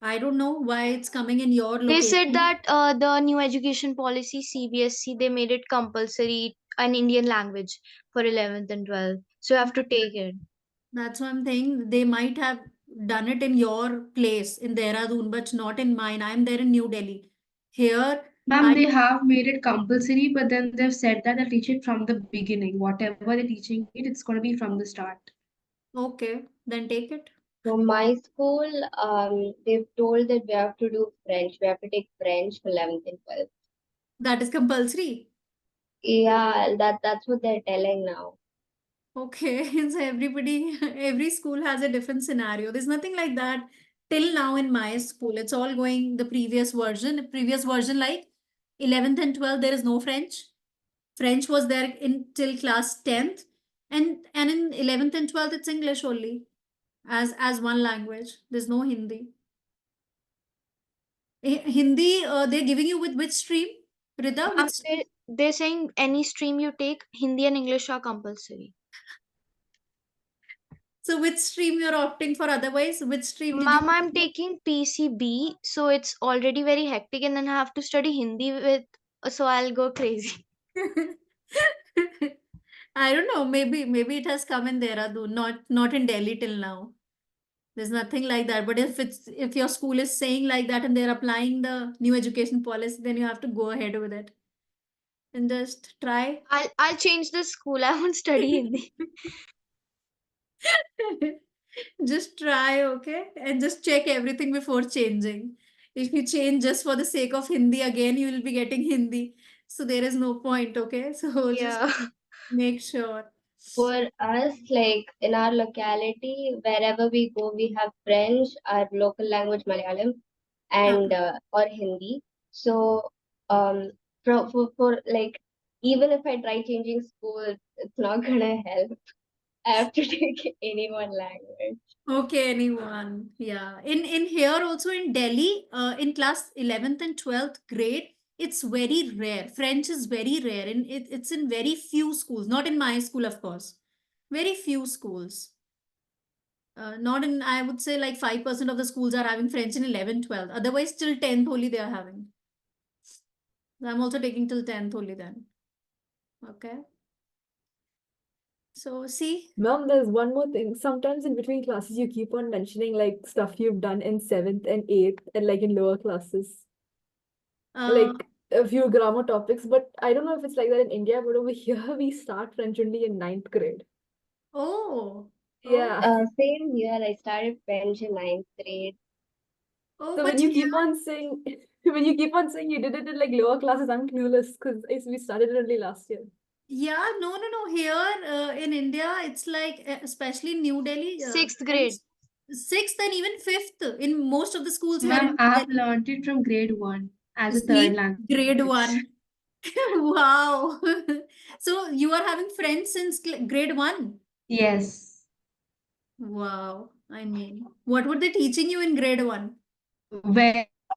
I don't know why it's coming in your They said location. that the new education policy CBSE, they made it compulsory an Indian language for 11th and 12th. So you have to take it. That's one thing. They might have done it in your place in Dehradun, but not in mine. I'm there in New Delhi. Here, Ma'am, they have made it compulsory, but then they've said that they'll teach it from the beginning. Whatever they're teaching it, it's going to be from the start. okay, then take it. So my school, they've told that we have to do French. We have to take French for 11th and 12th. That is compulsory. Yeah, that's what they're telling now. Okay, so every school has a different scenario. There's nothing like that till now in my school. It's all going the previous version. Previous version, like 11th and 12th, there is no French. French was there in till class 10th, and in 11th and 12th, it's English only as one language. There's no Hindi. Hindi, they're giving you with which stream, Rita? Ma'am, they're saying any stream you take, Hindi and English are compulsory. So which stream you're opting for? Otherwise, which stream did you? Ma'am, I'm taking PCB, so it's already very hectic, and then I have to study Hindi so I'll go crazy. I don't know. Maybe it has come in Dehradun, not in Delhi till now. There's nothing like that. But if your school is saying like that and they're applying the new education policy, then you have to go ahead with it and just try. I'll change the school. I won't study Hindi. Just try, okay? And just check everything before changing. If you change just for the sake of Hindi again, you will be getting Hindi. So there is no point, okay? So just Yeah. make sure. For us, like in our locality, wherever we go, we have French, our local language Malayalam, and or Hindi. So for like, even if I try changing school, it's not gonna help. I have to take any one language. Okay, anyone. Yeah. In here also in Delhi, in class 11th and 12th grade, it's very rare. French is very rare. And it's in very few schools. Not in my school, of course. Very few schools. Not in, I would say like 5% of the schools are having French in 11th, 12th. Otherwise, till 10th only they are having. So I'm also taking till 10th only then. Okay. So see, Mom, there's one more thing. Sometimes in between classes, you keep on mentioning like stuff you've done in 7th and 8th and like in lower classes, uh, like a few grammar topics. But I don't know if it's like that in India, but over here we start French only in 9th grade. oh, Yeah. Same here. I started French in 9th grade. oh, So when but you here, keep on saying when you keep on saying you did it in like lower classes, I'm clueless because we started it only last year. yeah, no, no, no. Here in India, it's like, especially in New Delhi, 6th grade. French, sixth and even fifth in most of the schools here Ma'am, in I've Delhi. learned it from grade 1 as a third See, grade language. 1. Wow. So you are having French since grade 1. Yes. Wow. I mean, what were they teaching you in grade 1?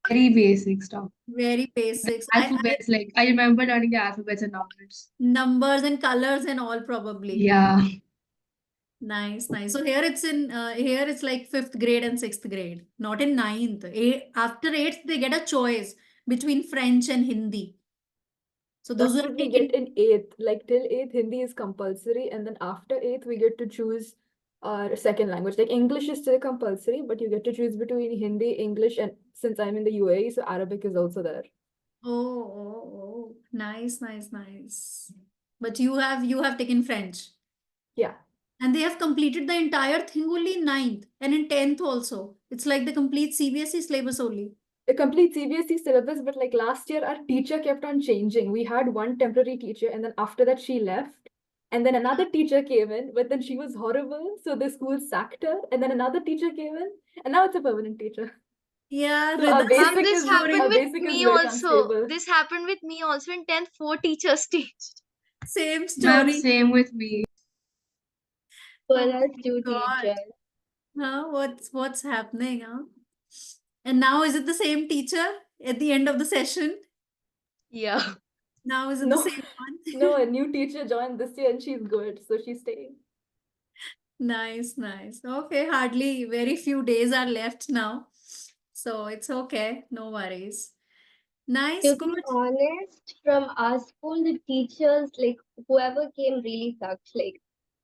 Very basic stuff. Very basics. I Alphabets, like I remember learning the alphabets and numbers. numbers and colors and all probably. Yeah. Nice, nice. So here it's in here it's like fifth grade and sixth grade, not in ninth. After eighth, they get a choice between French and Hindi. So those That's who have what we get taken, in 8th. Like till 8th, Hindi is compulsory, and then after 8th, we get to choose our second language. Like English is still compulsory, but you get to choose between Hindi, English, and since I'm in the UAE, so Arabic is also there. oh, nice, nice, nice. But you have taken French, Yeah. and they have completed the entire thing only in ninth and in 10th also. It's like the complete CBSE syllabus only. A complete CBSE syllabus, but like last year, our teacher kept on changing. We had one temporary teacher, and then after that, she left. And then another teacher came in, but then she was horrible, so the school sacked her. And then another teacher came in, and now it's a permanent teacher. Yeah, So our Rida, Ma'am, same basic this is happened story. our with basic is me very also. unstable. This happened with me also in 10th. 4 teachers teach. Same Ma'am, story. same with me. For Oh us, my two God. teachers. Huh? What's happening, huh? And now is it the same teacher at the end of the session? Yeah. Now is it the No, same one? no, a new teacher joined this year and she's good, so she's staying. Nice, nice. Okay, hardly very few days are left now. So it's okay. No worries. Nice, To be good. honest, from our school, the teachers, like whoever came, really sucks. Like,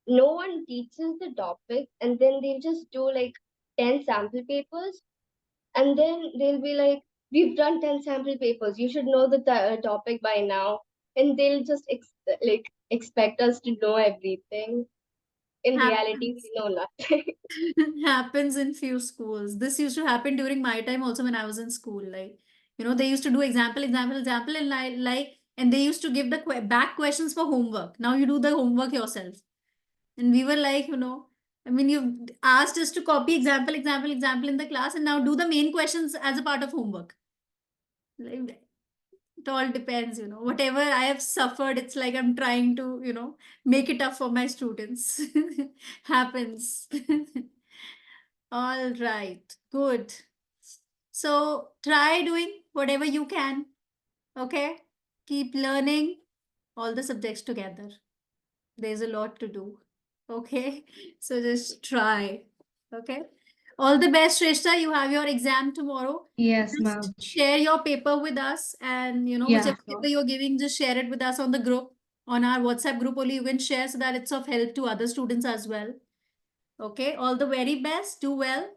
no one teaches the topic, and then they'll just do like 10 sample papers, and then they'll be like, "We've done 10 sample papers. You should know the topic by now." And they'll just like expect us to know everything. In reality, Happens. we know nothing. Happens in few schools. This used to happen during my time also when I was in school. Like, they used to do example, and and they used to give the back questions for homework. Now you do the homework yourself. And we were like, I mean, you've asked us to copy example in the class, and now do the main questions as a part of homework. Like, it all depends, whatever I have suffered, it's like I'm trying to, make it up for my students. Happens. All right, good. So try doing whatever you can. Okay. Keep learning all the subjects together. There's a lot to do. Okay. So just try. Okay. All the best, Shrestha. You have your exam tomorrow. Yes, Just ma'am. share your paper with us, and Yeah. whichever paper you're giving, just share it with us on the group, on our WhatsApp group only. You can share so that it's of help to other students as well. Okay. All the very best. Do well.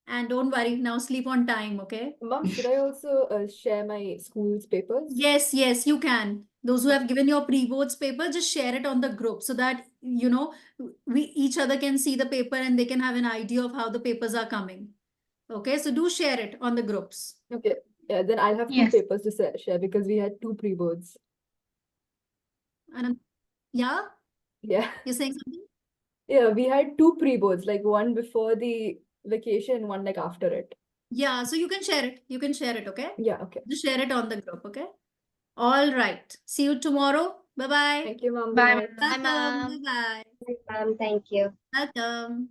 And don't worry. Now sleep on time. Okay. Mom, should I also share my school's papers? Yes, yes, you can. Those who have given your pre-boards paper, just share it on the group so that, we each other can see the paper and they can have an idea of how the papers are coming. Okay, so do share it on the groups. Okay. Yeah, then I'll have two Yes. papers to share because we had two pre-boards. And yeah, Yeah. you're saying something? Yeah, we had two pre-boards, like one before the vacation, one like after it. Yeah, so you can share it. You can share it, okay? Yeah, okay. Just share it on the group, okay? All right. See you tomorrow. Bye-bye. Thank you, ma'am. Bye, Good night. Bye, Welcome. ma'am. Bye-bye. Thank you. Welcome.